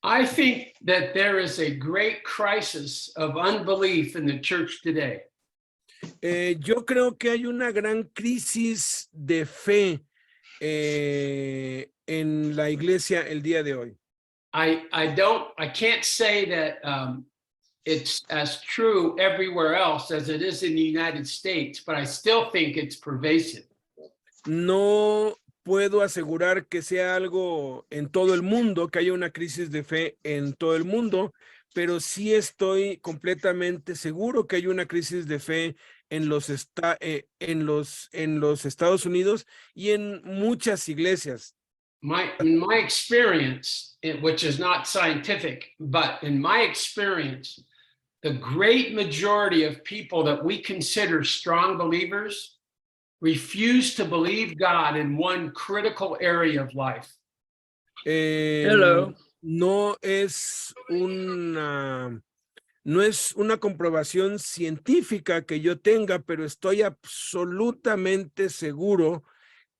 I think that there is a great crisis of unbelief in the church today. Yo creo que hay una gran crisis de fe en la iglesia el día de hoy. I can't say that it's as true everywhere else as it is in the United States, but I still think it's pervasive. No puedo asegurar que sea algo en todo el mundo, que haya una crisis de fe en todo el mundo, pero sí estoy completamente seguro que hay una crisis de fe en los Estados Unidos y en muchas iglesias. In my experience, which is not scientific, but in my experience, the great majority of people that we consider strong believers refuse to believe God in one critical area of life. Hello. No es una comprobación científica que yo tenga, pero estoy absolutamente seguro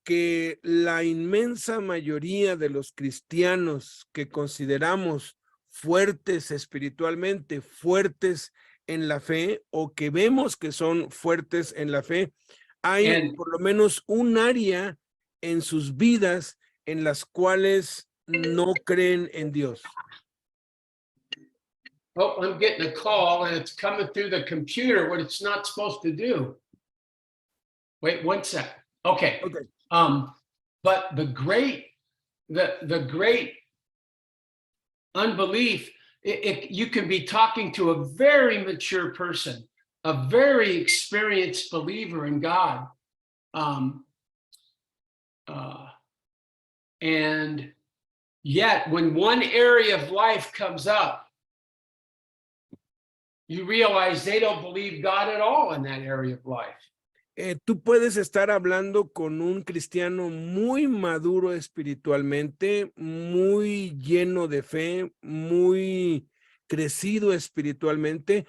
que la inmensa mayoría de los cristianos que consideramos fuertes espiritualmente, fuertes en la fe, o que vemos que son fuertes en la fe, hay por lo menos un área en sus vidas en las cuales no creen en Dios. Oh, I'm getting a call and it's coming through the computer, what it's not supposed to do. Wait 1 sec. Okay. But the great unbelief, you can be talking to a very mature person, a very experienced believer in God. And yet when one area of life comes up, you realize they don't believe God at all in that area of life. Tú puedes estar hablando con un cristiano muy maduro espiritualmente, muy lleno de fe, muy crecido espiritualmente,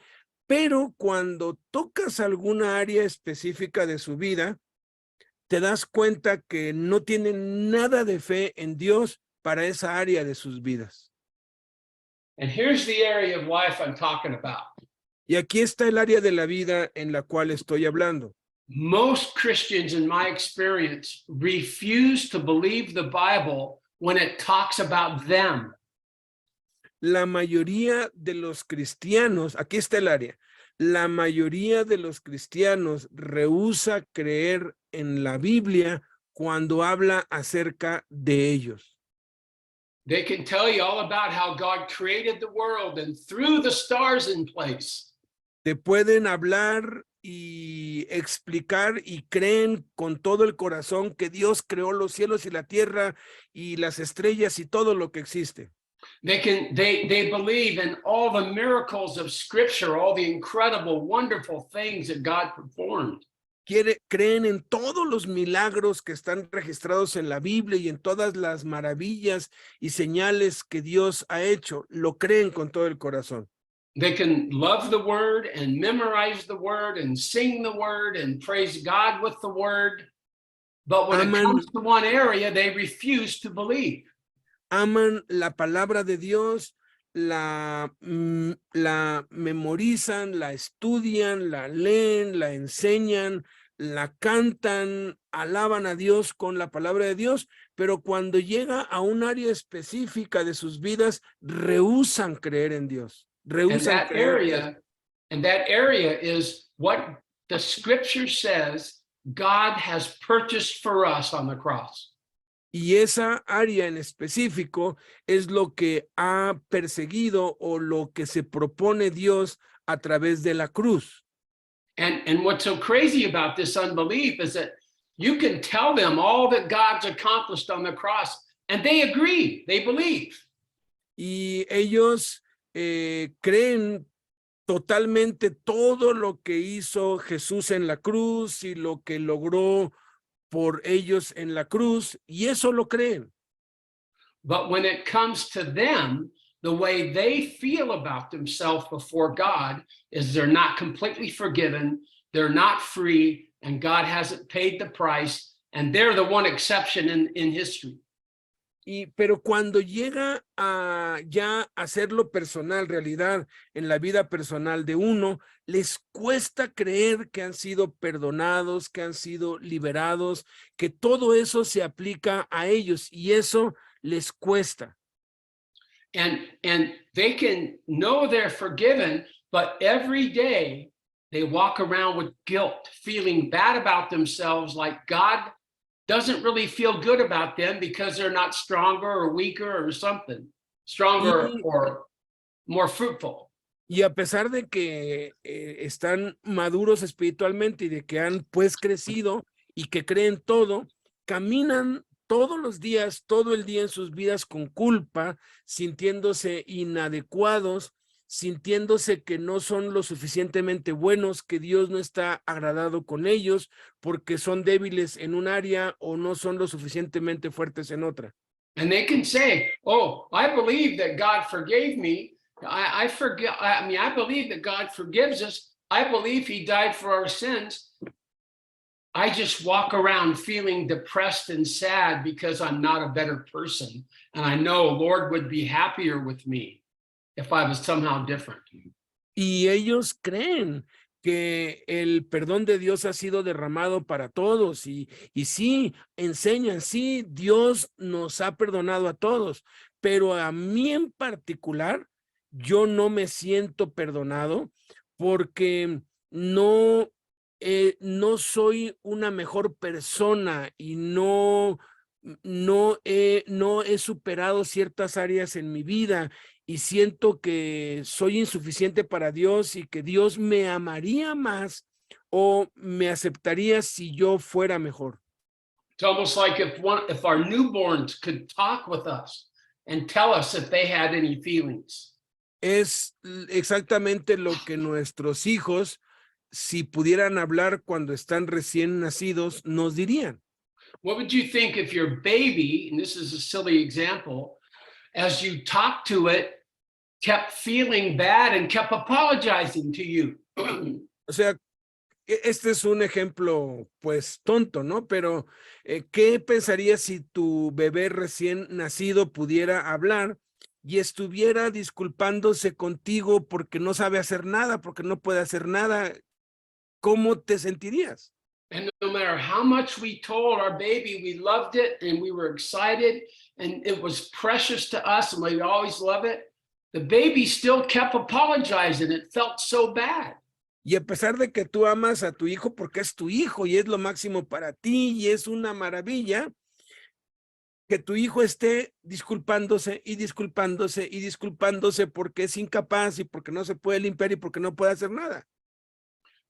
pero cuando tocas alguna área específica de su vida, te das cuenta que no tienen nada de fe en Dios para esa área de sus vidas. And here's the area of life I'm talking about. Y aquí está el área de la vida en la cual estoy hablando. Most Christians, in my experience, refuse to believe the Bible when it talks about them. La mayoría de los cristianos, aquí está el área, la mayoría de los cristianos rehúsa creer en la Biblia cuando habla acerca de ellos. They can tell you all about how God created the world and threw the stars in place. Te pueden hablar y explicar y creen con todo el corazón que Dios creó los cielos y la tierra y las estrellas y todo lo que existe. They believe in all the miracles of Scripture, all the incredible, wonderful things that God performed. Creen en todos los milagros que están registrados en la Biblia y en todas las maravillas y señales que Dios ha hecho. Lo creen con todo el corazón. They can love the word and memorize the word and sing the word and praise God with the word. But when it comes to one area, they refuse to believe. Aman la palabra de Dios, la memorizan, la estudian, la leen, la enseñan, la cantan, alaban a Dios con la palabra de Dios, pero cuando llega a un área específica de sus vidas, rehúsan creer en Dios. And that area is what the Scripture says God has purchased for us on the cross. Y esa área en específico es lo que ha perseguido o lo que se propone Dios a través de la cruz. And what's so crazy about this unbelief is that you can tell them all that God's accomplished on the cross and they agree, they believe. Y ellos creen totalmente todo lo que hizo Jesús en la cruz y lo que logró por ellos en la cruz, y eso lo creen. But when it comes to them, the way they feel about themselves before God is they're not completely forgiven, they're not free, and God hasn't paid the price, and they're the one exception in history. Pero cuando llega a ya hacerlo personal, realidad en la vida personal de uno, les cuesta creer que han sido perdonados, que han sido liberados, que todo eso se aplica a ellos y eso les cuesta. And they can know they're forgiven, but every day they walk around with guilt, feeling bad about themselves, like God doesn't really feel good about them because they're not stronger or weaker or something, stronger Y- or more fruitful. Y a pesar de que están maduros espiritualmente y de que han pues crecido y que creen todo, caminan todos los días, todo el día en sus vidas con culpa, sintiéndose inadecuados, sintiéndose que no son lo suficientemente buenos, que Dios no está agradado con ellos porque son débiles en un área o no son lo suficientemente fuertes en otra. And they can say, oh, I believe that God forgave me. I believe that God forgives us. I believe he died for our sins. I just walk around feeling depressed and sad because I'm not a better person. And I know Lord would be happier with me if I was somehow different. Y ellos creen que el perdón de Dios ha sido derramado para todos y sí, enseñan, sí, Dios nos ha perdonado a todos, pero a mí en particular, yo no me siento perdonado porque no, no soy una mejor persona y no he superado ciertas áreas en mi vida y siento que soy insuficiente para Dios y que Dios me amaría más o me aceptaría si yo fuera mejor. It's almost like if our newborns could talk with us and tell us if they had any feelings. Es exactamente lo que nuestros hijos, si pudieran hablar cuando están recién nacidos, nos dirían. What would you think if your baby, and this is a silly example, as you talk to it, kept feeling bad and kept apologizing to you? O sea, este es un ejemplo, pues, tonto, ¿no? Pero, ¿qué pensarías si tu bebé recién nacido pudiera hablar y estuviera disculpándose contigo porque no sabe hacer nada, porque no puede hacer nada? ¿Cómo te sentirías? And no matter how much we told our baby we loved it and we were excited and it was precious to us and we always love it, the baby still kept apologizing. It felt so bad. Y a pesar de que tú amas a tu hijo porque es tu hijo y es lo máximo para ti y es una maravilla, que tu hijo esté disculpándose y disculpándose y disculpándose porque es incapaz y porque no se puede limpiar y porque no puede hacer nada.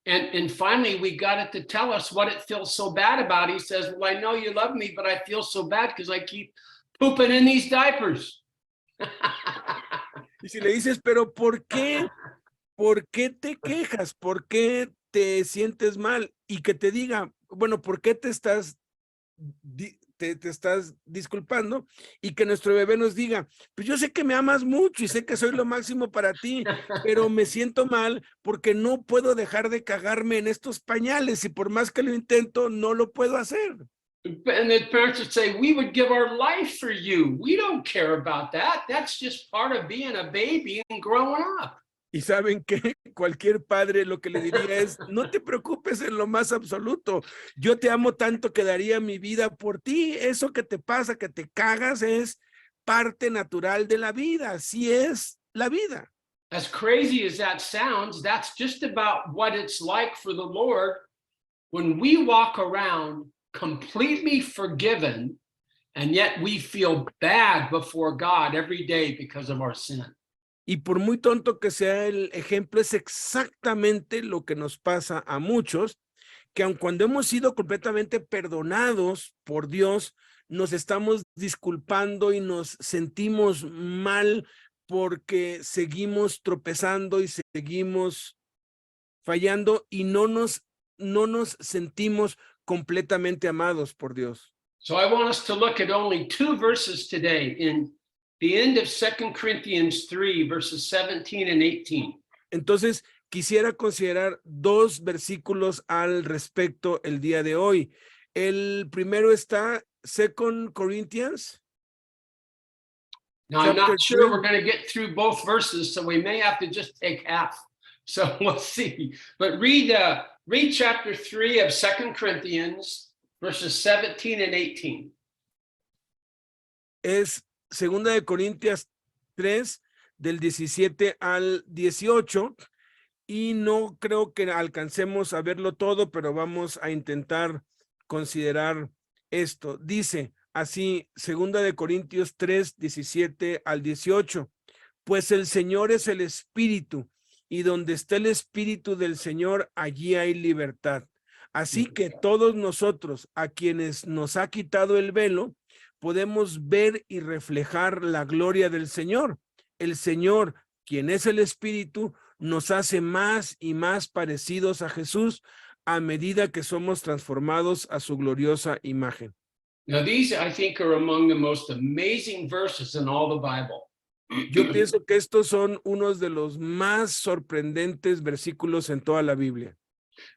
And finally, we got it to tell us what it feels so bad about. He says, well, I know you love me, but I feel so bad because I keep pooping in these diapers. Y si le dices, pero ¿por qué? ¿Por qué te quejas? ¿Por qué te sientes mal? Y que te diga, bueno, ¿por qué te estás disculpando? Y que nuestro bebé nos diga, pues yo sé que me amas mucho y sé que soy lo máximo para ti, pero me siento mal porque no puedo dejar de cagarme en estos pañales y por más que lo intento, no lo puedo hacer. And the parents would say, we would give our life for you. We don't care about that. That's just part of being a baby and growing up. Y saben que cualquier padre lo que le diría es, no te preocupes en lo más absoluto. Yo te amo tanto que daría mi vida por ti. Eso que te pasa, que te cagas, es parte natural de la vida. Así es la vida. As crazy as that sounds, that's just about what it's like for the Lord when we walk around completely forgiven, and yet we feel bad before God every day because of our sin. Y por muy tonto que sea el ejemplo, es exactamente lo que nos pasa a muchos, que aun cuando hemos sido completamente perdonados por Dios, nos estamos disculpando y nos sentimos mal porque seguimos tropezando y seguimos fallando y no nos sentimos completamente amados por Dios. So I want us to look at only 2 verses today in the end of 2 Corinthians 3, verses 17 and 18. Entonces, quisiera considerar 2 versículos al respecto el día de hoy. El primero está 2 Corinthians Now, I'm chapter not sure 3. we're going to get through both verses, so we may have to just take half. So we'll see. But read chapter 3 of 2 Corinthians, verses 17 and 18. Es segunda de Corintios 3, del 17 al 18, y no creo que alcancemos a verlo todo, pero vamos a intentar considerar esto. Dice así, segunda de Corintios 3, 17 al 18, pues el Señor es el Espíritu, y donde está el Espíritu del Señor, allí hay libertad. Así que todos nosotros, a quienes nos ha quitado el velo, podemos ver y reflejar la gloria del Señor. El Señor, quien es el Espíritu, nos hace más y más parecidos a Jesús a medida que somos transformados a su gloriosa imagen. Now, these, I think, are among the most amazing verses in all the Bible. Yo pienso que estos son unos de los más sorprendentes versículos en toda la Biblia.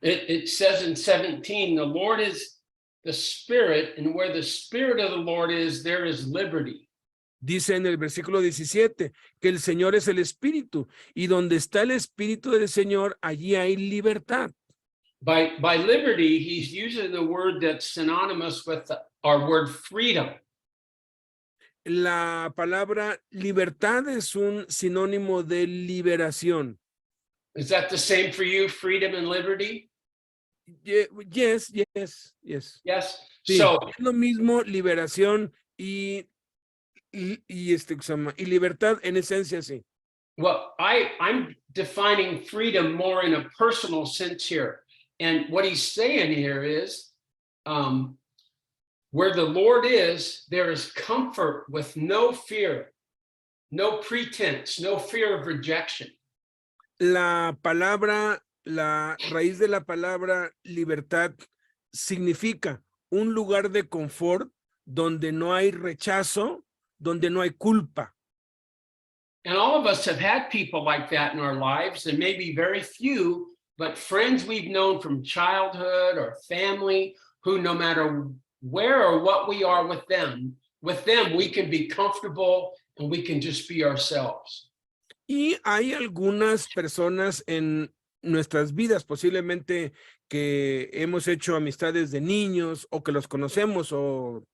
It says in 17, the Lord is the Spirit, and where the Spirit of the Lord is, there is liberty. Dice en el versículo 17 que el Señor es el Espíritu, y donde está el Espíritu del Señor, allí hay libertad. By liberty, he's using the word that's synonymous with our word freedom. La palabra libertad es un sinónimo de liberación. Is that the same for you, freedom and liberty? Yes. Yes. Sí, So, es lo mismo liberación y libertad en esencia, sí. well, I'm defining freedom more in a personal sense here. And what he's saying here is, where the Lord is, there is comfort with no fear, no pretense, no fear of rejection. La raíz de la palabra libertad significa un lugar de confort donde no hay rechazo, donde no hay culpa. And all of us have had people like that in our lives, and maybe very few, but friends we've known from childhood or family who, no matter where or what we are with them we can be comfortable and we can just be ourselves. Y hay algunas personas en nuestras vidas, posiblemente que hemos hecho amistades de niños o que los conocemos o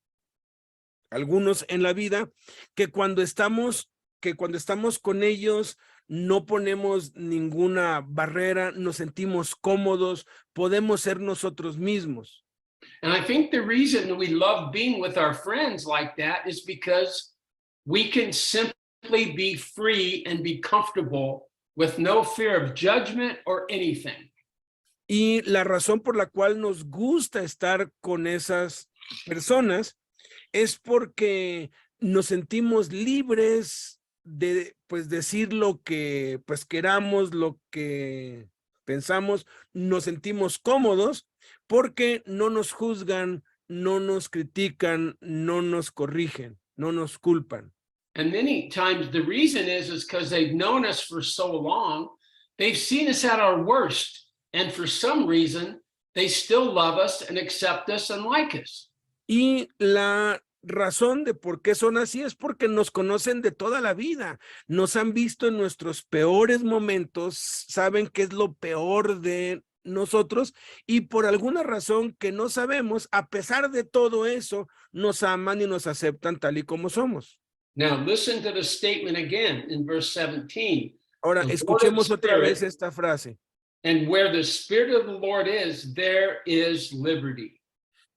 algunos en la vida, que cuando estamos con ellos no ponemos ninguna barrera, nos sentimos cómodos, podemos ser nosotros mismos. And I think the reason we love being with our friends like that is because we can simply be free and be comfortable with no fear of judgment or anything. Y la razón por la cual nos gusta estar con esas personas es porque nos sentimos libres de decir lo que queramos, lo que pensamos, nos sentimos cómodos porque no nos juzgan, no nos critican, no nos corrigen, no nos culpan. And many times the reason is because they've known us for so long, they've seen us at our worst, and for some reason they still love us and accept us and like us. Y la razón de por qué son así es porque nos conocen de toda la vida, nos han visto en nuestros peores momentos, saben qué es lo peor de nosotros y por alguna razón que no sabemos, a pesar de todo eso, nos aman y nos aceptan tal y como somos. Now listen to the statement again in verse 17. Ahora, The escuchemos Lord of the otra vez Spirit, esta frase. And where the Spirit of the Lord is, there is liberty.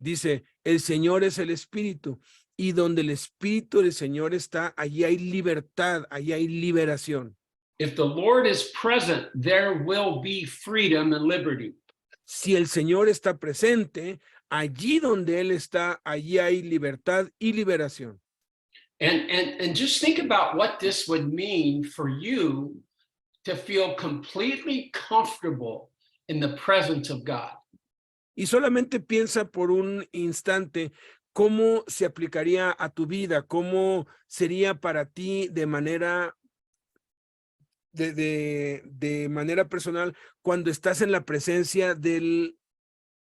Dice, el Señor es el Espíritu, y donde el Espíritu del Señor está, allí hay libertad, allí hay liberación. If the Lord is present, there will be freedom and liberty. Si el Señor está presente, allí donde Él está, allí hay libertad y liberación. And just think about what this would mean for you to feel completely comfortable in the presence of God. Y solamente piensa por un instante cómo se aplicaría a tu vida, cómo sería para ti de manera personal cuando estás en la presencia del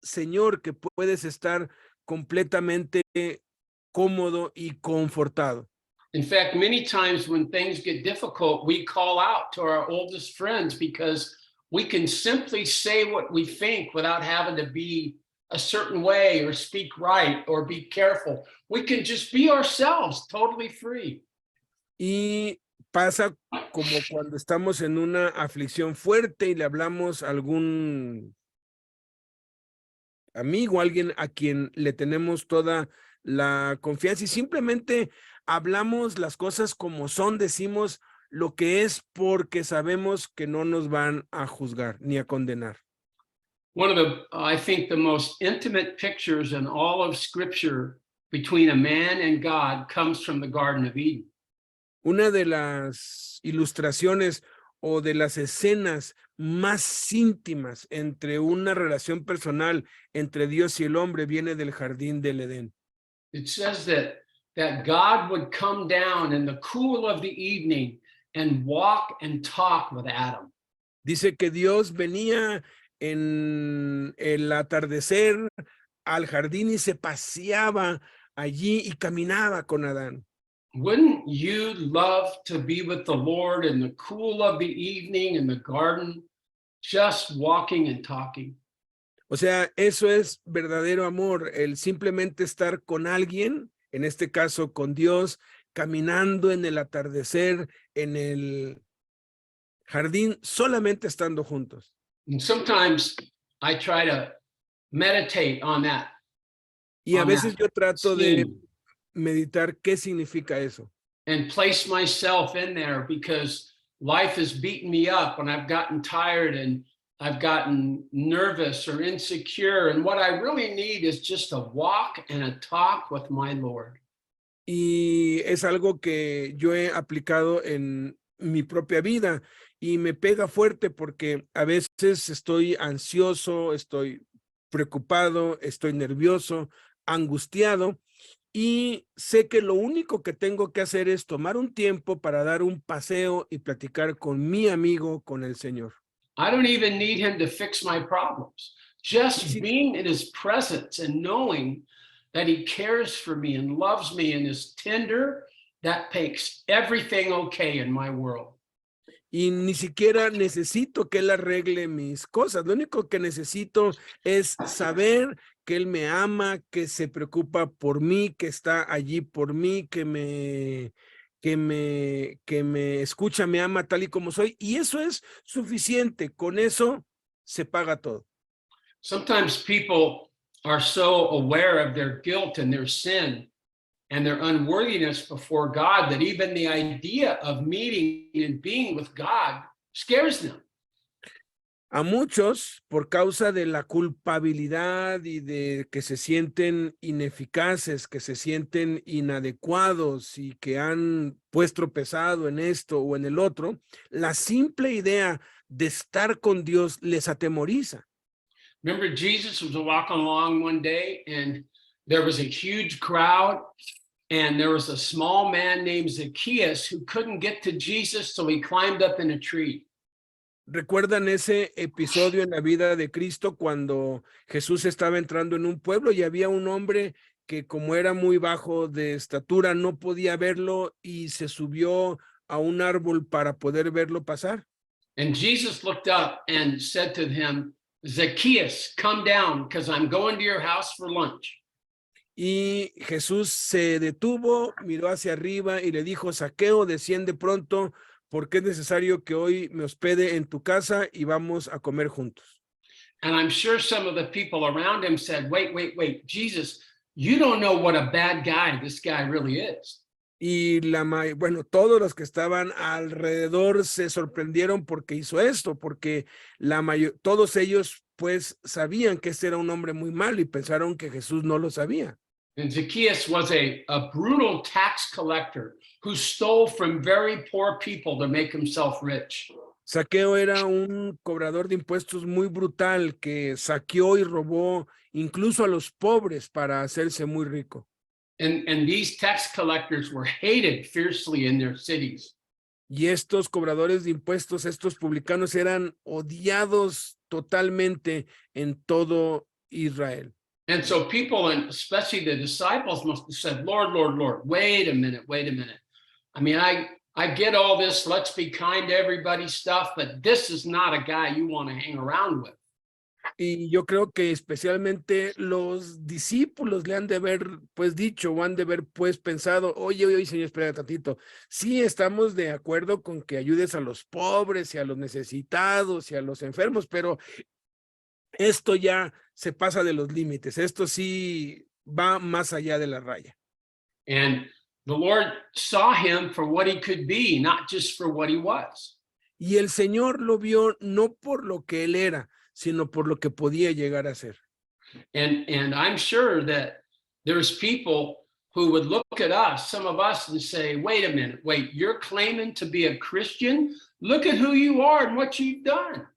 Señor, que puedes estar completamente cómodo y confortado. In fact, many times when things get difficult, we call out to our oldest friends because we can simply say what we think without having to be a certain way or speak right or be careful. We can just be ourselves, totally free. Y pasa como cuando estamos en una aflicción fuerte y le hablamos a algún amigo, alguien a quien le tenemos toda la confianza y simplemente hablamos las cosas como son, decimos lo que es porque sabemos que no nos van a juzgar ni a condenar. One of the, I think, the most intimate pictures in all of Scripture between a man and God comes from the Garden of Eden. Una de las ilustraciones o de las escenas más íntimas entre una relación personal entre Dios y el hombre viene del jardín del Edén. It says that God would come down in the cool of the evening and walk and talk with Adam. Dice que Dios venía en el atardecer al jardín y se paseaba allí y caminaba con Adán. Wouldn't you love to be with the Lord in the cool of the evening in the garden, just walking and talking? O sea, eso es verdadero amor, el simplemente estar con alguien, en este caso con Dios, caminando en el atardecer, en el jardín, solamente estando juntos. And sometimes I try to meditate on that. Y a on veces that yo trato de scene meditar qué significa eso. and place myself in there because life has beaten me up and I've gotten tired and I've gotten nervous or insecure. And what I really need is just a walk and a talk with my Lord. Y es algo que yo he aplicado en mi propia vida y me pega fuerte porque a veces estoy ansioso, estoy preocupado, estoy nervioso, angustiado y sé que lo único que tengo que hacer es tomar un tiempo para dar un paseo y platicar con mi amigo, con el Señor. I don't even need him to fix my problems. Just Sí. being in his presence and knowing that he cares for me and loves me and is tender, that makes everything okay in my world. Y ni siquiera necesito que él arregle mis cosas. Lo único que necesito es saber que él me ama, que se preocupa por mí, que está allí por mí, que me escucha, me ama tal y como soy. Y eso es suficiente. Con eso se paga todo. Sometimes people are so aware of their guilt and their sin and their unworthiness before God that even the idea of meeting and being with God scares them. A muchos, por causa de la culpabilidad y de que se sienten ineficaces, que se sienten inadecuados y que han pues tropezado en esto o en el otro, la simple idea de estar con Dios les atemoriza. Remember, Jesus was walking along one day and there was a huge crowd and there was a small man named Zacchaeus who couldn't get to Jesus, so he climbed up in a tree. ¿Recuerdan ese episodio en la vida de Cristo cuando Jesús estaba entrando en un pueblo y había un hombre que como era muy bajo de estatura no podía verlo y se subió a un árbol para poder verlo pasar? And Jesus looked up and said to him, Zacchaeus, come down because I'm going to your house for lunch. Y Jesús se detuvo, miró hacia arriba y le dijo, Zaqueo, desciende pronto porque es necesario que hoy me hospede en tu casa y vamos a comer juntos. And I'm sure some of the people around him said, wait, Jesus, you don't know what a bad guy this guy really is. Y bueno, todos los que estaban alrededor se sorprendieron porque hizo esto, porque todos ellos pues sabían que este era un hombre muy malo y pensaron que Jesús no lo sabía. And Zacchaeus was a brutal tax collector who stole from very poor people to make himself rich. Zaqueo era un cobrador de impuestos muy brutal que saqueó y robó incluso a los pobres para hacerse muy rico. And these tax collectors were hated fiercely in their cities. Y estos cobradores de impuestos, estos publicanos, eran odiados totalmente en todo Israel. And so people, and especially the disciples, must have said, Lord, wait a minute. I mean, I get all this, let's be kind to everybody stuff, but this is not a guy you want to hang around with. Y yo creo que especialmente los discípulos le han de haber pues dicho o han de haber pues pensado, oye, señor, espera tantito, sí estamos de acuerdo con que ayudes a los pobres y a los necesitados y a los enfermos, pero esto ya se pasa de los límites, esto sí va más allá de la raya. And the Lord saw him for what he could be, not just for what he was. Y el Señor lo vio no por lo que él era, sino por lo que podía llegar a ser. And I'm sure that there's people who would look at us, some of us, and say, wait a minute, wait, you're claiming to be a Christian? Look at who you are and what you've done.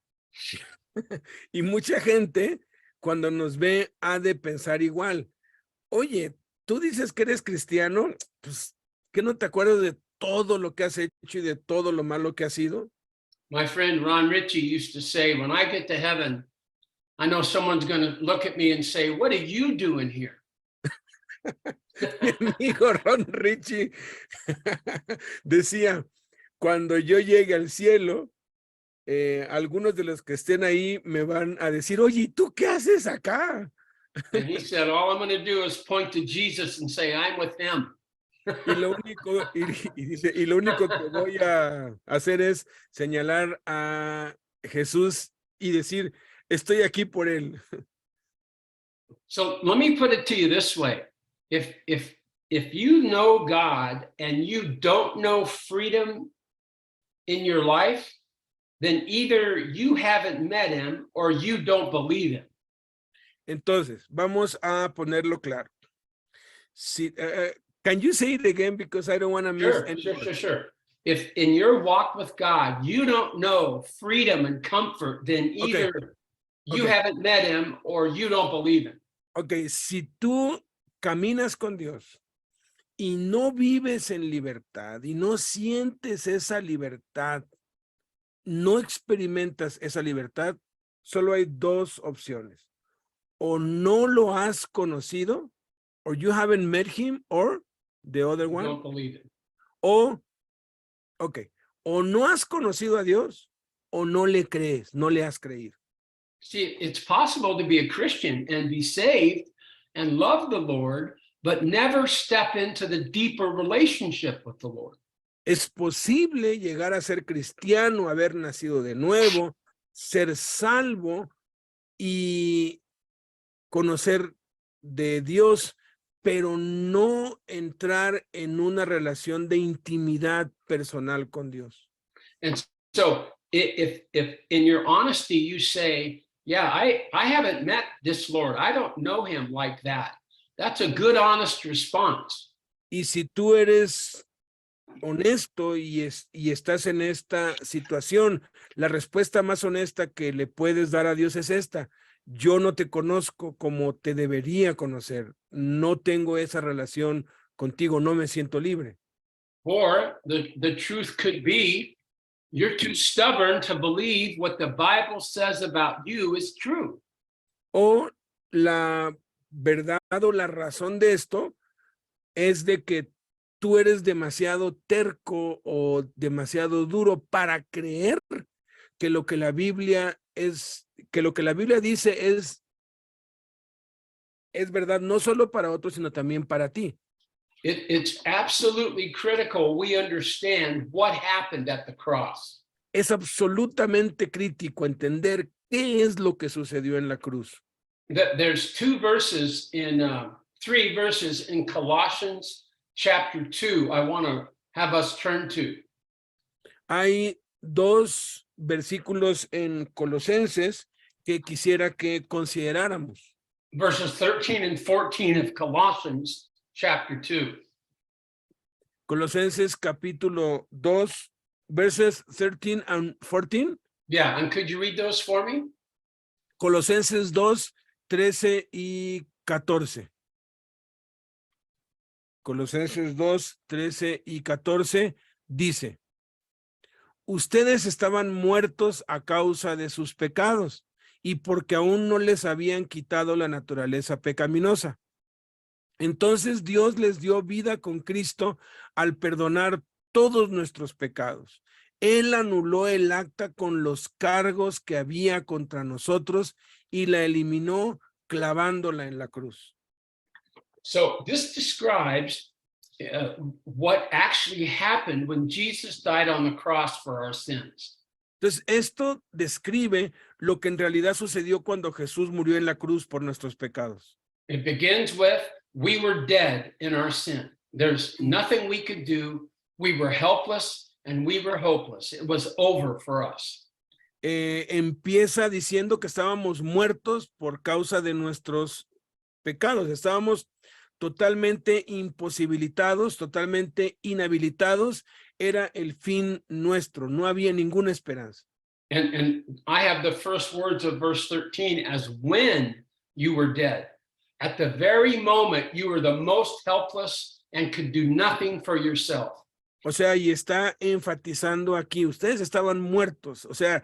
Y mucha gente, cuando nos ve, ha de pensar igual. Oye, tú dices que eres cristiano, pues, ¿que no te acuerdas de todo lo que has hecho y de todo lo malo que has sido? My friend Ron Ritchie used to say, when I get to heaven, I know someone's going to look at me and say, what are you doing here? Mi amigo Ron Ritchie decía, cuando yo llegue al cielo, algunos de los que estén ahí me van a decir, oye, ¿tú qué haces acá? And he said, all I'm going to do is point to Jesus and say, I'm with him. Y lo único, dice, y lo único que voy a hacer es señalar a Jesús y decir, estoy aquí por él. So let me put it to you this way. If you know God and you don't know freedom in your life, then either you haven't met him or you don't believe him. Entonces, vamos a ponerlo claro. Si, can you say it again? Because I don't want to miss anything. Sure. If in your walk with God, you don't know freedom and comfort, then either you haven't met him or you don't believe him. Ok, si tú caminas con Dios y no vives en libertad y no sientes esa libertad, no experimentas esa libertad, solo hay dos opciones. O no lo has conocido, or you haven't met him, or the other one. Don't believe it. O no has conocido a Dios, o no le crees, no le has creído. See, it's possible to be a Christian and be saved and love the Lord, but never step into the deeper relationship with the Lord. Es posible llegar a ser cristiano, haber nacido de nuevo, ser salvo y conocer de Dios, pero no entrar en una relación de intimidad personal con Dios. And so if in your honesty you say, yeah, I haven't met this Lord, I don't know him like that, that's a good, honest response. Y si tú eres honesto y estás en esta situación, la respuesta más honesta que le puedes dar a Dios es esta: yo no te conozco como te debería conocer, no tengo esa relación contigo, no me siento libre. Or the truth could be, you're too stubborn to believe what the Bible says about you is true. O la verdad o la razón de esto es de que tú eres demasiado terco o demasiado duro para creer que lo que la Biblia dice es verdad, no solo para otros, sino también para ti. It's absolutely critical we understand what happened at the cross. Es absolutamente crítico entender qué es lo que sucedió en la cruz. There's three verses in Colossians chapter 2 I want to have us turn to. Hay dos versículos en Colosenses que quisiera que consideráramos. Verses 13 and 14 of Colossians chapter 2. Colosenses capítulo 2, verses 13 and 14. Yeah, and could you read those for me? Colosenses 2, 13 y 14. Colosenses 2, 13 y 14 dice: ustedes estaban muertos a causa de sus pecados y porque aún no les habían quitado la naturaleza pecaminosa. Entonces Dios les dio vida con Cristo al perdonar todos nuestros pecados. Él anuló el acta con los cargos que había contra nosotros y la eliminó clavándola en la cruz. So this describes what actually happened when Jesus died on the cross for our sins. Entonces, esto describe lo que en realidad sucedió cuando Jesús murió en la cruz por nuestros pecados. It begins with, we were dead in our sin. There's nothing we could do. We were helpless and we were hopeless. It was over for us. Empieza diciendo que estábamos muertos por causa de nuestros pecados. Estábamos totalmente imposibilitados, totalmente inhabilitados. Era el fin nuestro. No había ninguna esperanza. And I have the first words of verse 13 as when you were dead. At the very moment you were the most helpless and could do nothing for yourself. O sea, y está enfatizando aquí, ustedes estaban muertos, o sea,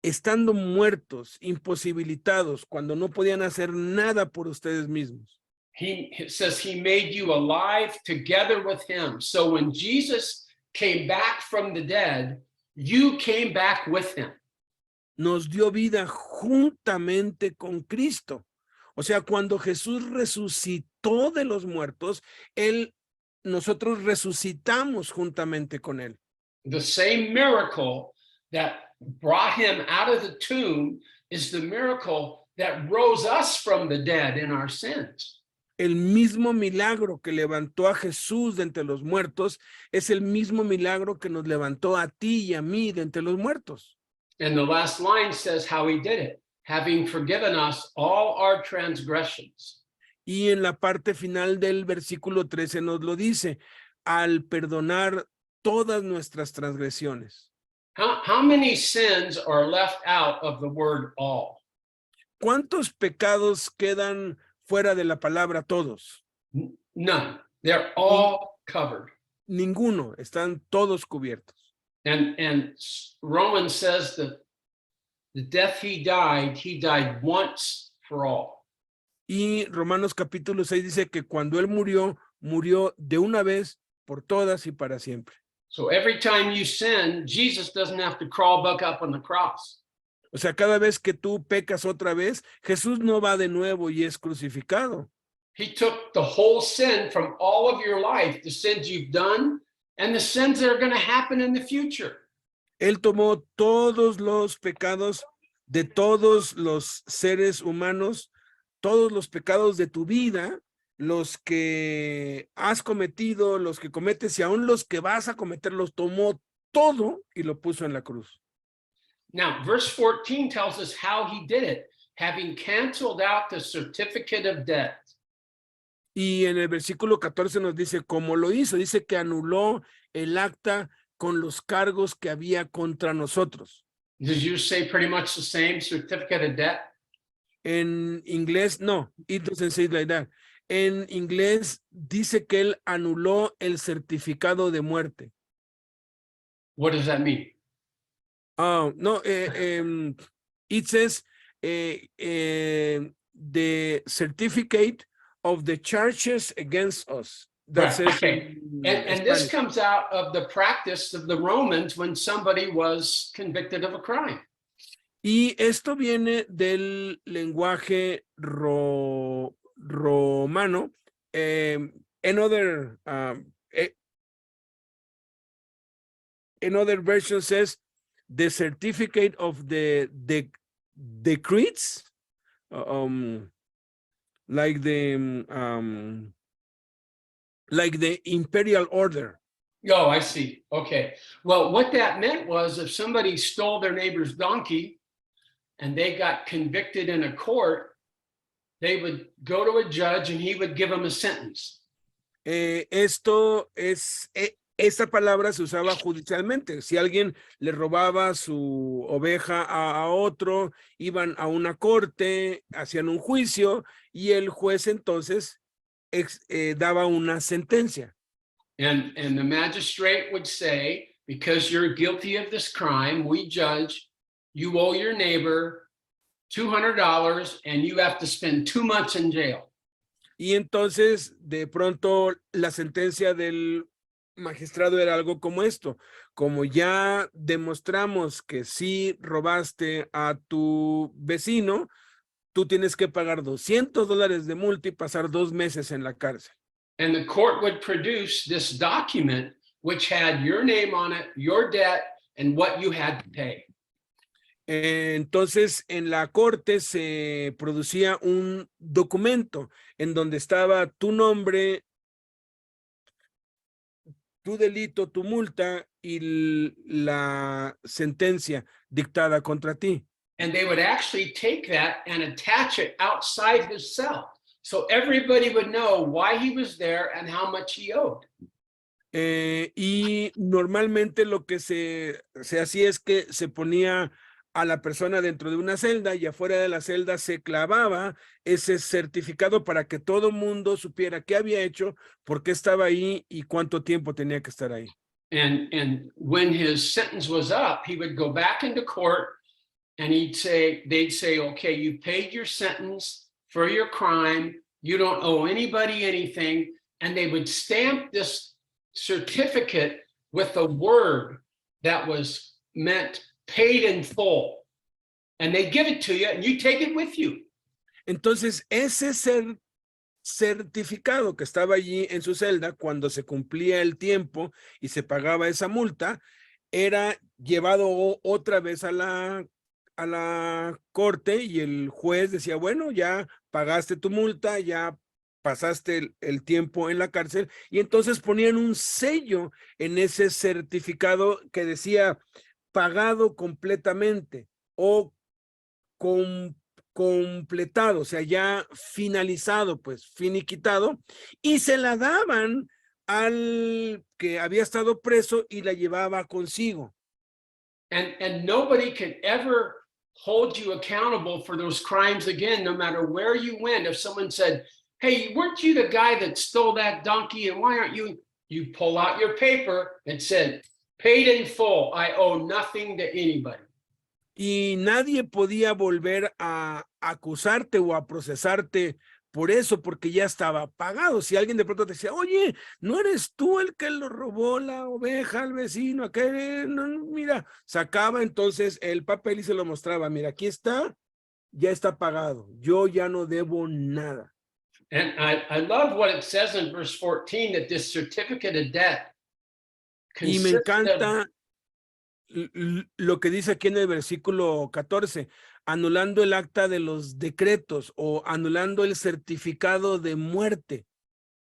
estando muertos, imposibilitados, cuando no podían hacer nada por ustedes mismos. It says he made you alive together with him. So when Jesus came back from the dead, you came back with him. Nos dio vida juntamente con Cristo. O sea, cuando Jesús resucitó de los muertos, nosotros resucitamos juntamente con él. The same miracle that brought him out of the tomb is the miracle that rose us from the dead in our sins. El mismo milagro que levantó a Jesús de entre los muertos es el mismo milagro que nos levantó a ti y a mí de entre los muertos. And the last line says how he did it, having forgiven us all our transgressions. Y en la parte final del versículo 13 nos lo dice, al perdonar todas nuestras transgresiones. How many sins are left out of the word all? ¿Cuántos pecados quedan fuera de la palabra todos? None. They're all covered. Ninguno, están todos cubiertos. And Romans says that the death he died once for all. Y Romanos capítulo 6 dice que cuando él murió, murió de una vez por todas y para siempre. So every time you sin, Jesus doesn't have to crawl back up on the cross. O sea, cada vez que tú pecas otra vez, Jesús no va de nuevo y es crucificado. He took the whole sin from all of your life, the sins you've done and the sins that are going to happen in the future. Él tomó todos los pecados de todos los seres humanos, todos los pecados de tu vida, los que has cometido, los que cometes y aún los que vas a cometer, los tomó todo y lo puso en la cruz. Now, verse 14 tells us how he did it, having canceled out the certificate of debt. Y en el versículo 14 nos dice cómo lo hizo. Dice que anuló el acta con los cargos que había contra nosotros. Did you say pretty much the same, certificate of debt? En inglés, no, it doesn't say it like that. En inglés dice que él anuló el certificado de muerte. What does that mean? Oh, no, it says the certificate of the charges against us. That Right, says okay. And this comes out of the practice of the Romans when somebody was convicted of a crime. Y esto viene del lenguaje romano. Another version says the certificate of the decrees, like the imperial order. Oh, I see. Okay. Well, what that meant was if somebody stole their neighbor's donkey and they got convicted in a court, they would go to a judge and he would give them a sentence. Esta palabra se usaba judicialmente. Si alguien le robaba su oveja a otro, iban a una corte, hacían un juicio y el juez entonces daba una sentencia. And the magistrate would say, because you're guilty of this crime, we judge, you owe your neighbor $200 and you have to spend 2 months in jail. Y entonces de pronto la sentencia del magistrado, era algo como esto. Como ya demostramos que sí robaste a tu vecino, tú tienes que pagar $200 de multa y pasar 2 meses en la cárcel. And the court would produce this document which had your name on it, your debt, and what you had to pay. Entonces, en la corte se producía un documento en donde estaba tu nombre, tu delito, tu multa y la sentencia dictada contra ti. And they would actually take that and attach it outside his cell. So everybody would know why he was there and how much he owed. Y normalmente lo que se hacía es que se ponía a la persona dentro de una celda y afuera de la celda se clavaba ese certificado para que todo mundo supiera qué había hecho, por qué estaba ahí y cuánto tiempo tenía que estar ahí. And when his sentence was up, he would go back into court and they'd say, okay, you paid your sentence for your crime. You don't owe anybody anything. And they would stamp this certificate with a word that was meant paid in full. And they give it to you and you take it with you. Entonces, ese certificado que estaba allí en su celda cuando se cumplía el tiempo y se pagaba esa multa, era llevado otra vez a la corte y el juez decía, bueno, ya pagaste tu multa, ya pasaste el tiempo en la cárcel, y entonces ponían un sello en ese certificado que decía pagado completamente o completado, o sea, ya finalizado, pues finiquitado, y se la daban al que había estado preso y la llevaba consigo. And nobody can ever hold you accountable for those crimes again, no matter where you went. If someone said, hey, weren't you the guy that stole that donkey and why aren't you? You pull out your paper and said, paid in full, I owe nothing to anybody. Y nadie podía volver a acusarte o a procesarte por eso, porque ya estaba pagado. Si alguien de pronto te decía, oye, ¿no eres tú el que lo robó la oveja al vecino? Aquel, no, mira, sacaba entonces el papel y se lo mostraba. Mira, aquí está, ya está pagado. Yo ya no debo nada. And I love what it says in verse 14, that this certificate of debt Y me consists of encanta lo que dice aquí en el versículo 14, anulando el acta de los decretos o anulando el certificado de muerte.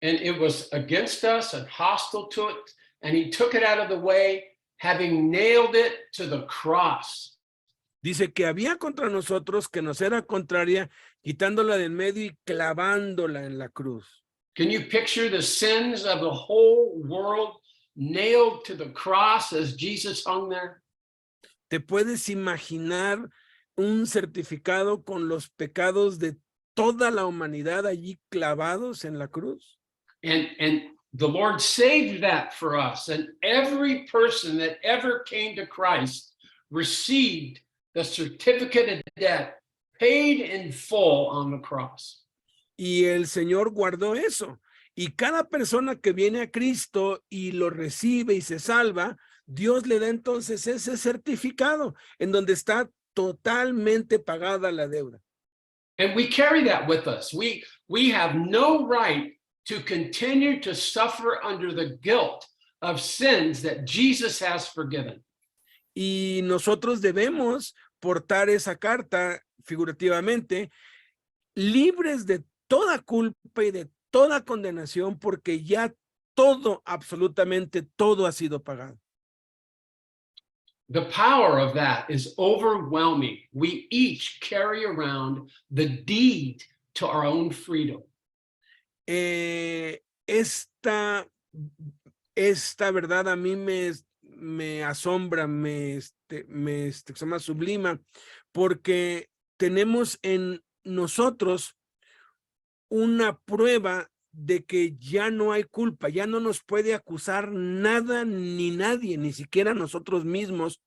and it was against us and hostile to it, and he took it out of the way, having nailed it to the cross. Dice que había contra nosotros, que nos era contraria, quitándola del medio y clavándola en la cruz. Can you picture the sins of the whole world nailed to the cross as Jesus hung there? ¿Te puedes imaginar un certificado con los pecados de toda la humanidad allí clavados en la cruz? And the Lord saved that for us, and every person that ever came to Christ received the certificate of debt paid in full on the cross. Y el Señor guardó eso. Y cada persona que viene a Cristo y lo recibe y se salva, Dios le da entonces ese certificado en donde está totalmente pagada la deuda. And we carry that with us. We have no right to continue to suffer under the guilt of sins that Jesus has forgiven. Y nosotros debemos portar esa carta figurativamente, libres de toda culpa y de toda condenación, porque ya todo, absolutamente todo ha sido pagado. The power of that is overwhelming. We each carry around the deed to our own freedom. Esta verdad a mí me asombra, se llama sublima, porque tenemos en nosotros una prueba de que ya no hay culpa, ya no nos puede acusar nada ni nadie, ni siquiera nosotros mismos,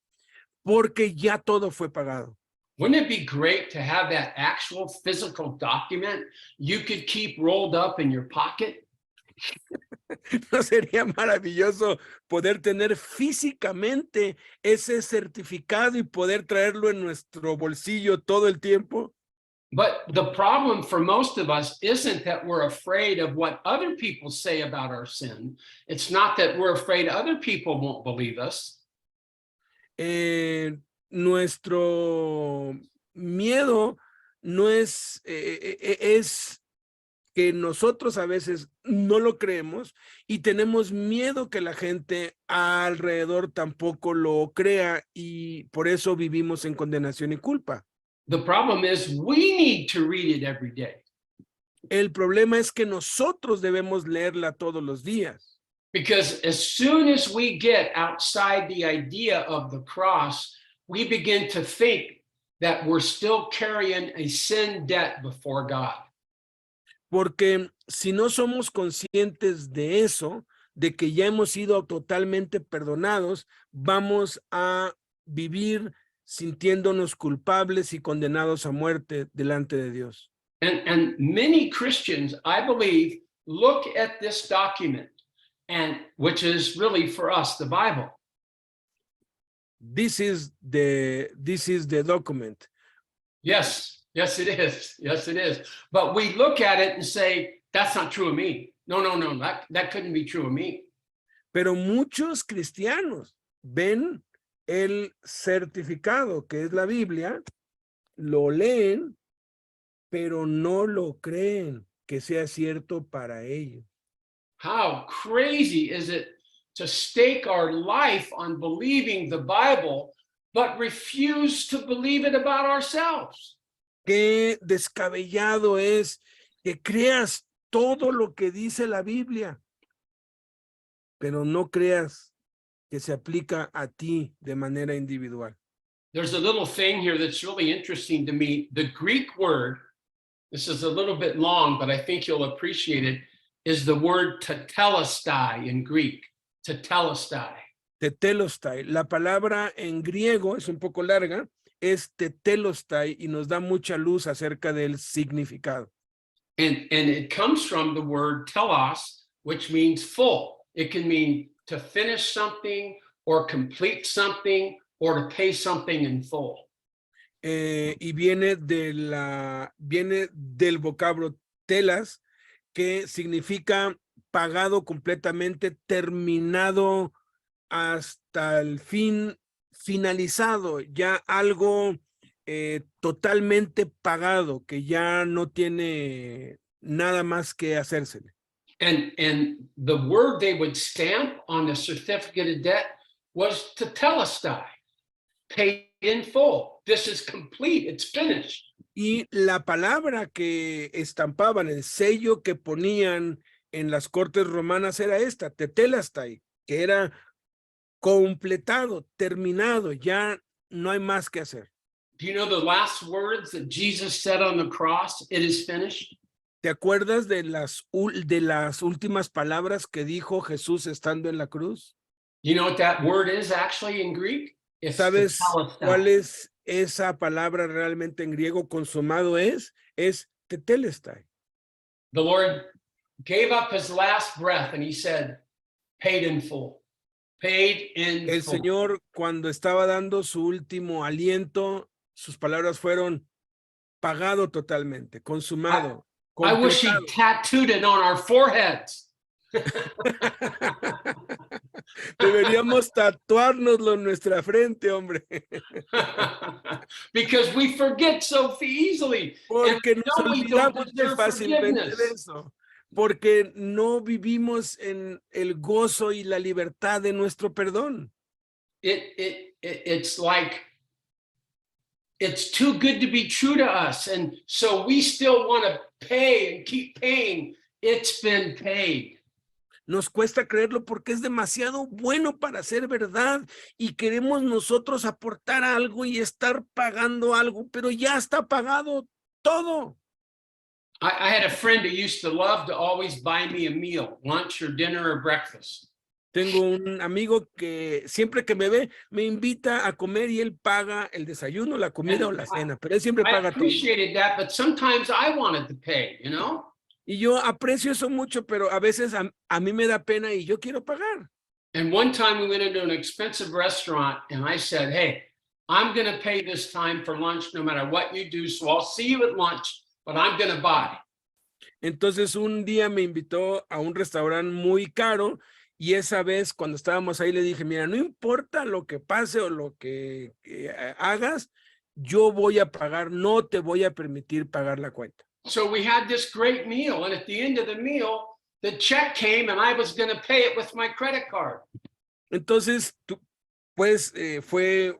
porque ya todo fue pagado. Wouldn't it be great to have that actual physical document you could keep rolled up in your pocket? ¿No sería maravilloso poder tener físicamente ese certificado y poder traerlo en nuestro bolsillo todo el tiempo? But the problem for most of us isn't that we're afraid of what other people say about our sin. It's not that we're afraid other people won't believe us. Nuestro miedo no es, es que nosotros a veces no lo creemos y tenemos miedo que la gente alrededor tampoco lo crea y por eso vivimos en condenación y culpa. The problem is we need to read it every day. El problema es que nosotros debemos leerla todos los días. Because as soon as we get outside the idea of the cross, we begin to think that we're still carrying a sin debt before God. Porque si no somos conscientes de eso, de que ya hemos sido totalmente perdonados, vamos a vivir sintiéndonos culpables y condenados a muerte delante de Dios. And many Christians, I believe, look at this document, and which is really for us, the Bible. This is the document. Yes, yes, it is. Yes, it is. But we look at it and say, that's not true of me. No, that couldn't be true of me. Pero muchos cristianos ven el certificado, que es la Biblia, lo leen, pero no lo creen que sea cierto para ellos. How crazy is it to stake our life on believing the Bible, but refuse to believe it about ourselves? Qué descabellado es que creas todo lo que dice la Biblia, pero no creas que se aplica a ti de manera individual. There's a little thing here that's really interesting to me. The Greek word, this is a little bit long, but I think you'll appreciate it, is the word tetelestai in Greek, tetelestai. Tetelestai. La palabra en griego es un poco larga, es tetelestai y nos da mucha luz acerca del significado. And it comes from the word telos, which means full. It can mean to finish something or complete something or to pay something in full. Y viene del vocablo telas, que significa pagado completamente, terminado hasta el fin, finalizado, ya algo totalmente pagado, que ya no tiene nada más que hacérsele. And the word they would stamp on the certificate of debt was tetelestai, paid in full. This is complete, it's finished. Y la palabra que estampaban, el sello que ponían en las cortes romanas era esta, tetelestai, que era completado, terminado, ya no hay más que hacer. Do you know the last words that Jesus said on the cross? It is finished. ¿Te acuerdas de las últimas palabras que dijo Jesús estando en la cruz? You know what that word is actually in Greek? It's ¿Sabes tetelestai. cuál es esa palabra realmente en griego? Consumado es tetelestai. The Lord gave up his last breath and he said, paid in full. Paid in El full. Señor, cuando estaba dando su último aliento, sus palabras fueron pagado totalmente, consumado. I wish he completado. tattooed it on our foreheads. Deberíamos tatuárnoslo en nuestra frente, hombre, Because we forget so easily. porque And nos no, we don't olvidamos muy deserve fácilmente forgiveness. de eso, porque no vivimos en el gozo y la libertad de nuestro perdón. It's like it's too good to be true to us, and so we still want to pay and keep paying. It's been paid. Nos cuesta creerlo porque es demasiado bueno para ser verdad y queremos nosotros aportar algo y estar pagando algo, pero ya está pagado todo. I had a friend who used to love to always buy me a meal, lunch or dinner or breakfast. Tengo un amigo que siempre que me ve me invita a comer y él paga el desayuno, la comida o la cena, pero él siempre I paga todo. appreciated that, but sometimes I wanted to pay, you know? Y yo aprecio eso mucho, pero a veces a mí me da pena y yo quiero pagar. And one time we went into an expensive restaurant and I said, hey, I'm going to pay this time for lunch no matter what you do. So I'll see you at lunch, but I'm going to buy. Entonces un día me invitó a un restaurante muy caro y esa vez cuando estábamos ahí le dije, mira, no importa lo que pase o lo que hagas, yo voy a pagar, no te voy a permitir pagar la cuenta. So we had this great meal, and at the end of the meal, the check came and I was going to pay it with my credit card. Entonces, pues fue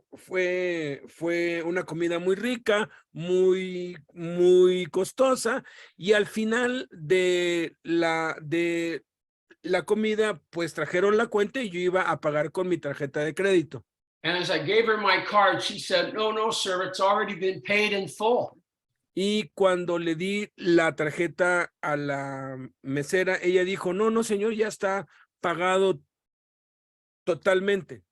una comida muy rica, muy costosa, y al final de la comida, pues trajeron la cuenta y yo iba a pagar con mi tarjeta de crédito. And as I gave her my card, she said, no, sir, it's already been paid in full. Y cuando le di la tarjeta a la mesera, ella dijo, no, señor, ya está pagado totalmente.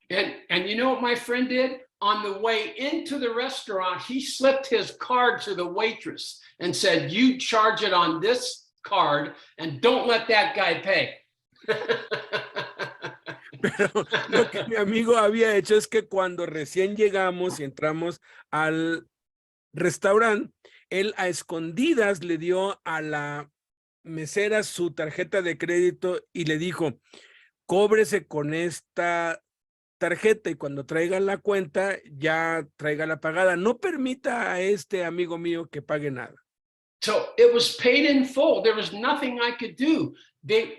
And you know what my friend did? On the way into the restaurant, he slipped his card to the waitress and said, you charge it on this card and don't let that guy pay. Pero lo que mi amigo había hecho es que cuando recién llegamos y entramos al restaurante, él a escondidas le dio a la mesera su tarjeta de crédito y le dijo, cóbrese con esta tarjeta y cuando traigan la cuenta, ya traiga la pagada. No permita a este amigo mío que pague nada. So it was paid in full. There was nothing I could do.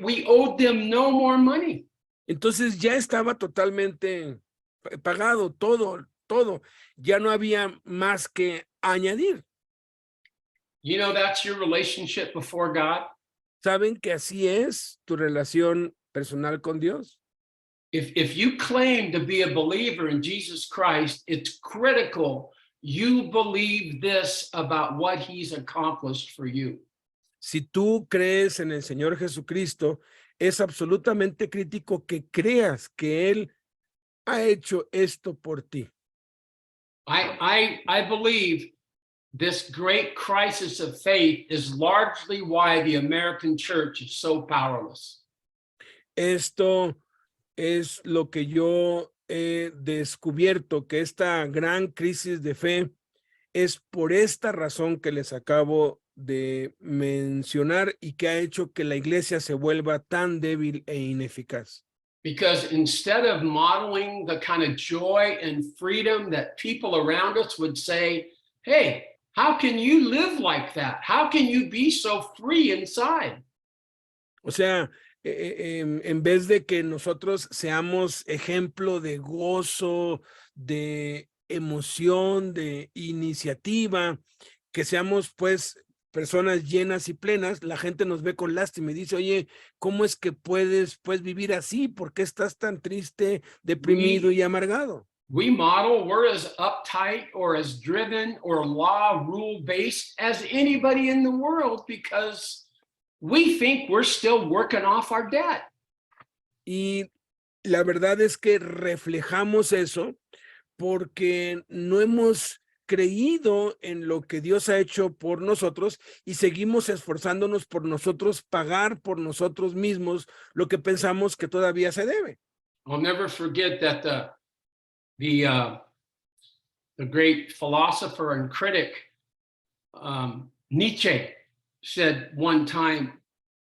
We owed them no more money. Entonces ya estaba totalmente pagado, todo. Ya no había más que añadir. You know, that's your relationship before God. ¿Saben que así es tu relación personal con Dios? If you claim to be a believer in Jesus Christ, it's critical you believe this about what he's accomplished for you. Si tú crees en el Señor Jesucristo, es absolutamente crítico que creas que Él ha hecho esto por ti. I believe this great crisis of faith is largely why the American church is so powerless. Esto es lo que yo he descubierto, que esta gran crisis de fe es por esta razón que les acabo de mencionar y que ha hecho que la iglesia se vuelva tan débil e ineficaz. Because instead of modeling the kind of joy and freedom that people around us would say, hey, how can you live like that? How can you be so free inside? O sea, en vez de que nosotros seamos ejemplo de gozo, de emoción, de iniciativa, que seamos pues personas llenas y plenas, la gente nos ve con lástima y dice, oye, ¿cómo es que puedes vivir así? ¿Por qué estás tan triste, deprimido y amargado? We model, we're as uptight or as driven or law rule based as anybody in the world because we think we're still working off our debt. Y la verdad es que reflejamos eso porque no hemos creído en lo que Dios ha hecho por nosotros y seguimos esforzándonos por nosotros pagar por nosotros mismos lo que pensamos que todavía se debe. I'll never forget that the great philosopher and critic Nietzsche said one time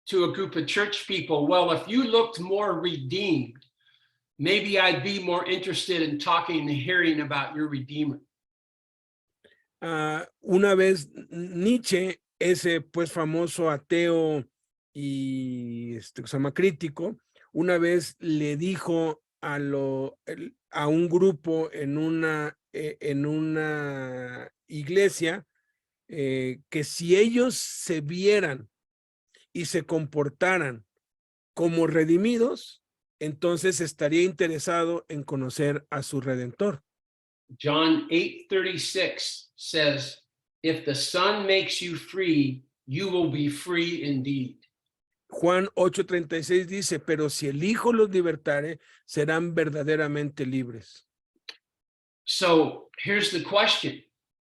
to a group of church people, well, if you looked more redeemed, maybe I'd be more interested in talking and hearing about your Redeemer. Una vez Nietzsche, ese pues famoso ateo y se llama crítico, una vez le dijo a un grupo en una iglesia que si ellos se vieran y se comportaran como redimidos, entonces estaría interesado en conocer a su Redentor. John 8:36 says, if the Son makes you free, you will be free indeed. Juan 8:36 dice, pero si el Hijo los libertare, serán verdaderamente libres. So here's the question.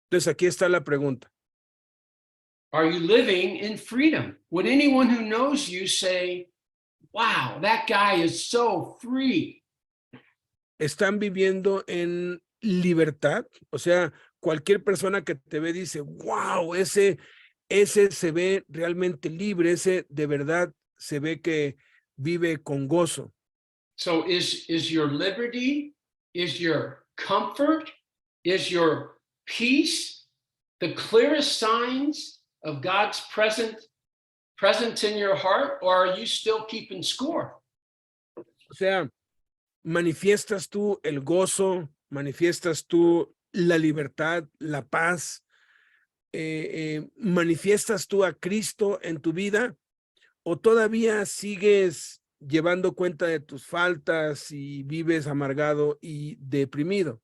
Entonces aquí está la pregunta. Are you living in freedom? Would anyone who knows you say, wow, that guy is so free? ¿Están viviendo en libertad? O sea, cualquier persona que te ve dice, wow, ese se ve realmente libre, ese de verdad se ve que vive con gozo. So is your liberty, is your comfort, is your peace the clearest signs of God's presence in your heart, or are you still keeping score? O sea, manifiestas tú el gozo, manifiestas tú la libertad, la paz, manifiestas tú a Cristo en tu vida, o todavía sigues llevando cuenta de tus faltas y vives amargado y deprimido.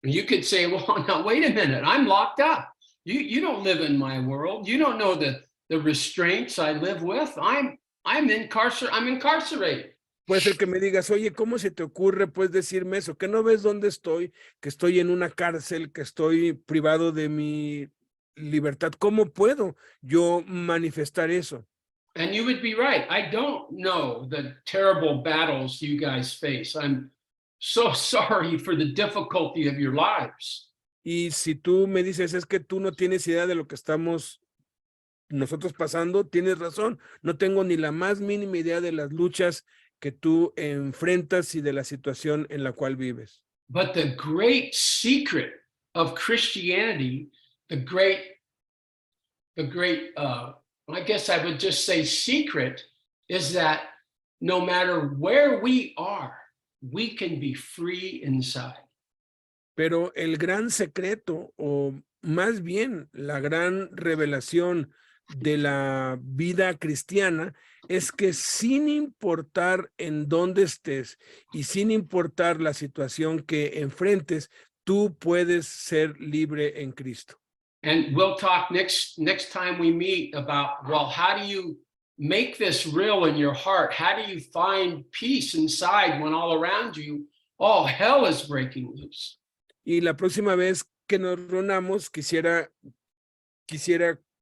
You could say, well, now wait a minute, I'm locked up. You don't live in my world. You don't know the restraints I live with. I'm incarcerated. Puede ser que me digas, oye, ¿cómo se te ocurre pues decirme eso? ¿Que no ves dónde estoy? Que estoy en una cárcel, que estoy privado de mi libertad. ¿Cómo puedo yo manifestar eso? And you would be right. I don't know the terrible battles you guys face. I'm so sorry for the difficulty of your lives. Y si tú me dices, es que tú no tienes idea de lo que estamos nosotros pasando, tienes razón. No tengo ni la más mínima idea de las luchas que tú enfrentas y de la situación en la cual vives. But the great secret of Christianity, the great, I guess I would just say secret, is that no matter where we are, we can be free inside. Pero el gran secreto, o más bien la gran revelación de la vida cristiana, es que sin importar en dónde estés y sin importar la situación que enfrentes, tú puedes ser libre en Cristo. And we'll talk next time we meet about, well, how do you make this real in your heart? How do you find peace inside when all around you, all hell is breaking loose? Y la próxima vez que nos reunamos, quisiera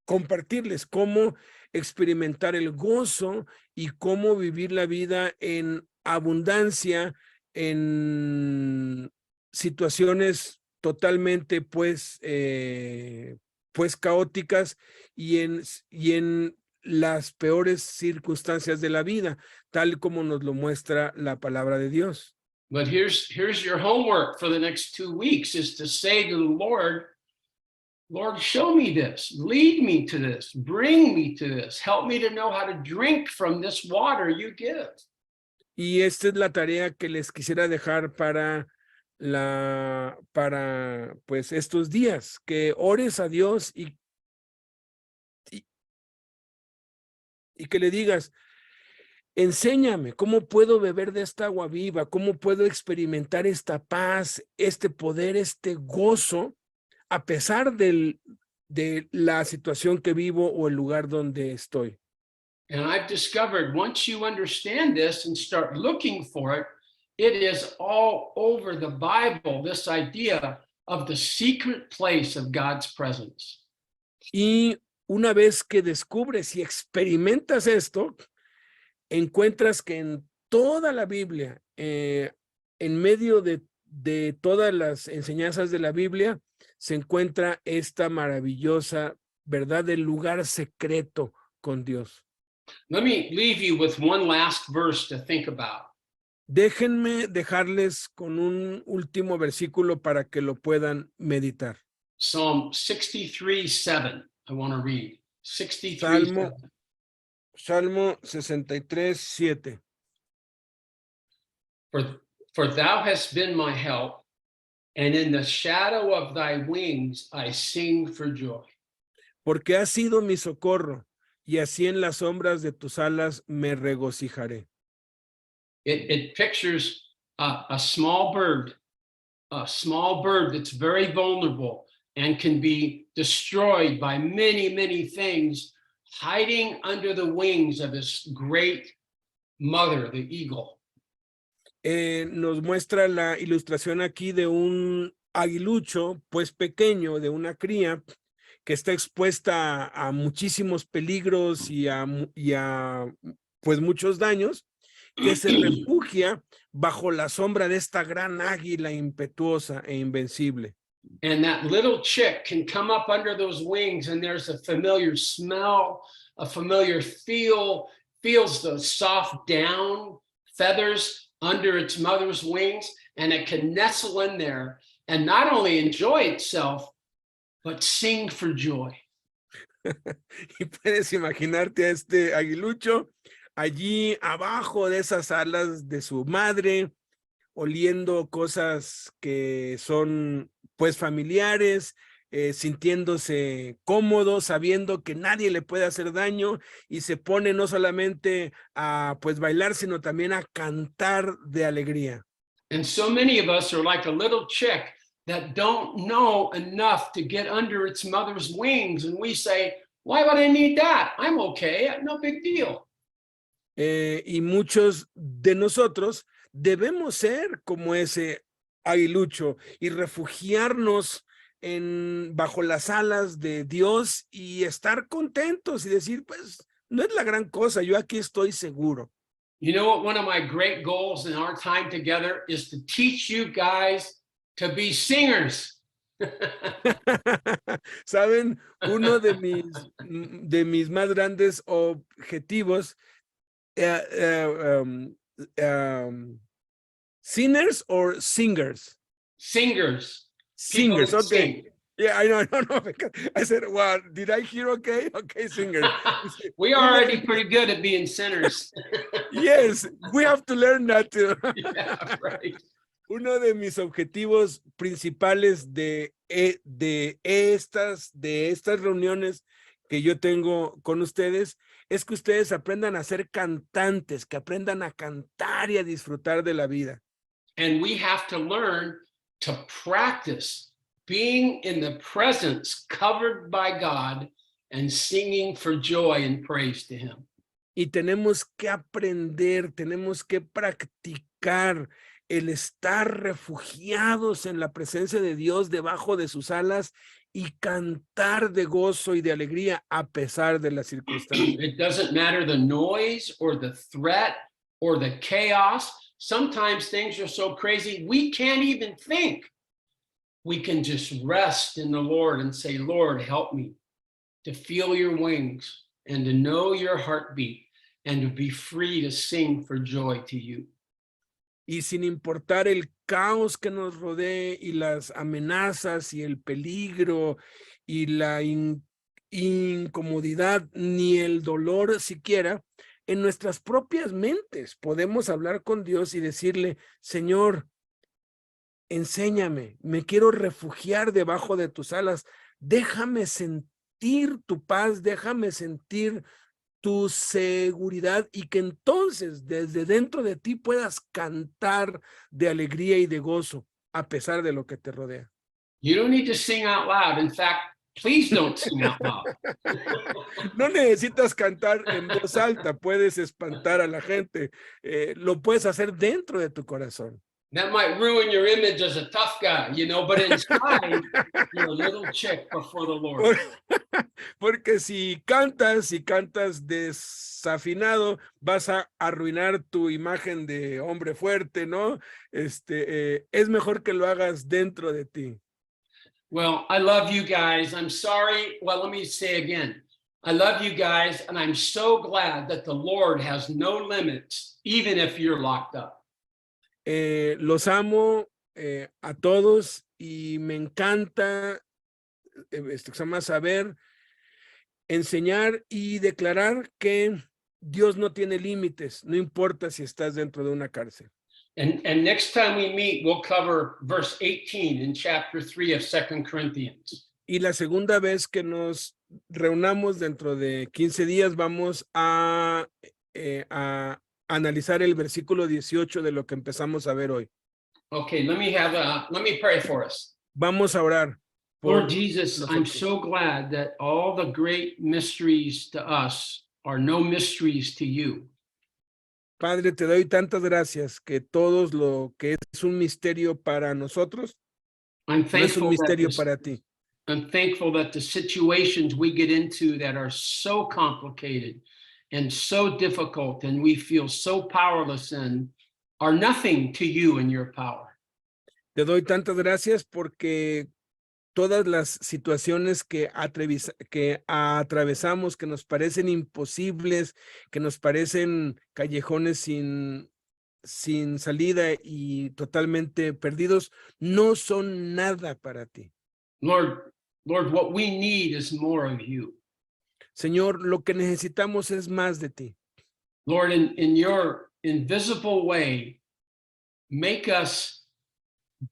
compartirles cómo experimentar el gozo y cómo vivir la vida en abundancia, en situaciones totalmente pues caóticas y en las peores circunstancias de la vida, tal como nos lo muestra la palabra de Dios. But here's your homework for the next 2 weeks, is to say to the Lord, Lord, show me this, lead me to this, bring me to this, help me to know how to drink from this water you give. Y esta es la tarea que les quisiera dejar para pues estos días, que ores a Dios y que le digas, enséñame cómo puedo beber de esta agua viva, cómo puedo experimentar esta paz, este poder, este gozo, a pesar de la situación que vivo o el lugar donde estoy. And I've discovered, once you understand this and start looking for it, it is all over the Bible, this idea of the secret place of God's presence. Y una vez que descubres y experimentas esto, encuentras que en toda la Biblia, en medio de todas las enseñanzas de la Biblia, se encuentra esta maravillosa verdad del lugar secreto con Dios. Let me leave you with one last verse to think about. Déjenme dejarles con un último versículo para que lo puedan meditar. Psalm 63:7. I want to read. 63:7. Salmo 63:7. For thou hast been my help, and in the shadow of thy wings I sing for joy. Porque has sido mi socorro, y así en las sombras de tus alas me regocijaré. It pictures a small bird that's very vulnerable and can be destroyed by many, many things, hiding under the wings of his great mother, the eagle. Nos muestra la ilustración aquí de un aguilucho, pues pequeño, de una cría, que está expuesta a muchísimos peligros y a pues muchos daños, que se refugia bajo la sombra de esta gran águila impetuosa e invencible. And that little chick can come up under those wings, and there's a familiar smell, a familiar feel, feels the soft down feathers under its mother's wings, and it can nestle in there and not only enjoy itself, but sing for joy. Y puedes imaginarte a este aguilucho allí abajo de esas alas de su madre, oliendo cosas que son pues familiares, sintiéndose cómodo, sabiendo que nadie le puede hacer daño, y se pone no solamente a pues bailar, sino también a cantar de alegría. And so many of us are like a little chick that don't know enough to get under its mother's wings. And we say, why would I need that? I'm okay, no big deal. Y muchos de nosotros debemos ser como ese aguilucho y refugiarnos bajo las alas de Dios y estar contentos y decir, pues, no es la gran cosa, yo aquí estoy seguro. You know what? One of my great goals in our time together is to teach you guys to be singers. Saben, uno de mis más grandes objetivos, sinners or singers? Singers. Singers, People that okay. sing. Yeah, I know. I said, well, did I hear okay? Okay, singers. We are already pretty good at being sinners. Yes, we have to learn that too. Yeah, right. Uno de mis objetivos principales de estas reuniones que yo tengo con ustedes es que ustedes aprendan a ser cantantes, que aprendan a cantar y a disfrutar de la vida. And we have to learn to practice being in the presence covered by God and singing for joy and praise to him. Y tenemos que aprender, tenemos que practicar el estar refugiados en la presencia de Dios debajo de sus alas y cantar de gozo y de alegría a pesar de las circunstancias. It doesn't matter the noise or the threat or the chaos. Sometimes things are so crazy we can't even think. We can just rest in the Lord and say, Lord, help me to feel your wings and to know your heartbeat and to be free to sing for joy to you. Y sin importar el caos que nos rodee y las amenazas y el peligro y la incomodidad ni el dolor siquiera, en nuestras propias mentes podemos hablar con Dios y decirle, Señor, enséñame, me quiero refugiar debajo de tus alas, déjame sentir tu paz, déjame sentir tu seguridad y que entonces desde dentro de ti puedas cantar de alegría y de gozo a pesar de lo que te rodea. You don't need to sing out loud. In fact, please don't sing out loud. No necesitas cantar en voz alta, puedes espantar a la gente, lo puedes hacer dentro de tu corazón. That might ruin your image as a tough guy, you know, but inside, you're a little chick before the Lord. Porque si cantas desafinado, vas a arruinar tu imagen de hombre fuerte, ¿no? Es mejor que lo hagas dentro de ti. Well, I love you guys. I'm sorry. Well, let me say again. I love you guys, and I'm so glad that the Lord has no limits, even if you're locked up. Los amo a todos y me encanta saber, enseñar y declarar que Dios no tiene límites, no importa si estás dentro de una cárcel. And next time we meet, we'll cover verse 18 in chapter 3 of 2 Corinthians. Y la segunda vez que nos reunamos dentro de 15 días vamos a analizar el versículo 18 de lo que empezamos a ver hoy. Okay, let me pray for us. Vamos a orar. Lord Jesus, I'm so glad that all the great mysteries to us are no mysteries to you. Padre, te doy tantas gracias que todo lo que es un misterio para nosotros I'm no es un thankful that misterio para ti. I'm thankful that the situations we get into that are so complicated and so difficult and we feel so powerless in are nothing to you and your power. Te doy tantas gracias porque todas las situaciones que atravesamos, que nos parecen imposibles, que nos parecen callejones sin salida y totalmente perdidos, no son nada para ti. Lord, what we need is more of you. Señor, lo que necesitamos es más de ti. Lord, in your invisible way, make us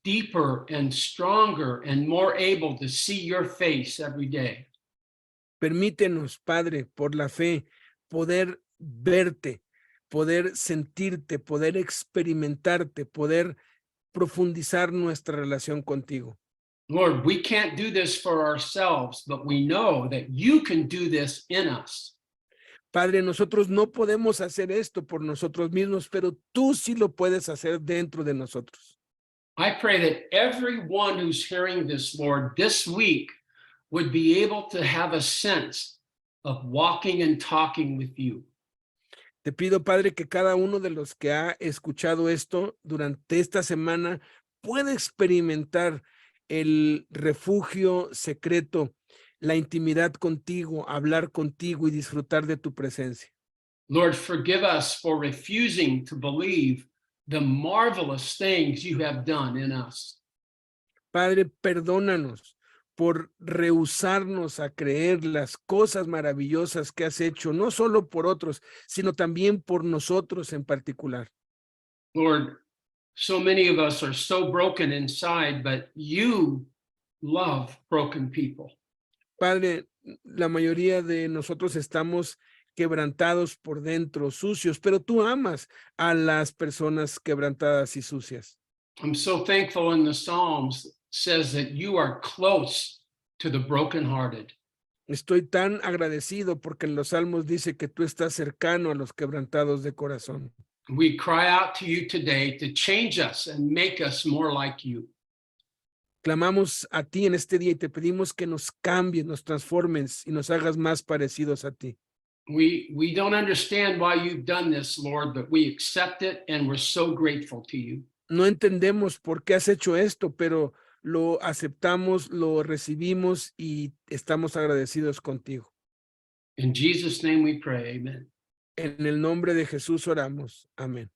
deeper and stronger and more able to see your face every day. Permítenos, Padre, por la fe, poder verte, poder sentirte, poder experimentarte, poder profundizar nuestra relación contigo. Lord, we can't do this for ourselves, but we know that you can do this in us. Padre, nosotros no podemos hacer esto por nosotros mismos, pero tú sí lo puedes hacer dentro de nosotros. I pray that everyone who's hearing this, Lord, this week would be able to have a sense of walking and talking with you. Te pido, Padre, que cada uno de los que ha escuchado esto durante esta semana pueda experimentar el refugio secreto, la intimidad contigo, hablar contigo y disfrutar de tu presencia. Lord, forgive us for refusing to believe the marvelous things you have done in us. Padre, perdónanos por rehusarnos a creer las cosas maravillosas que has hecho, no solo por otros, sino también por nosotros en particular. Lord, so many of us are so broken inside, but you love broken people. Padre, la mayoría de nosotros estamos quebrantados por dentro, sucios, pero tú amas a las personas quebrantadas y sucias. I'm so thankful in the Psalms says that you are close to the brokenhearted. Estoy tan agradecido porque en los Salmos dice que tú estás cercano a los quebrantados de corazón. We cry out to you today to change us and make us more like you. Clamamos a ti en este día y te pedimos que nos cambies, nos transformes y nos hagas más parecidos a ti. We don't understand why you've done this, Lord, but we accept it and we're so grateful to you. No entendemos por qué has hecho esto, pero lo aceptamos, lo recibimos y estamos agradecidos contigo. In Jesus' name we pray, amen. En el nombre de Jesús oramos. Amén.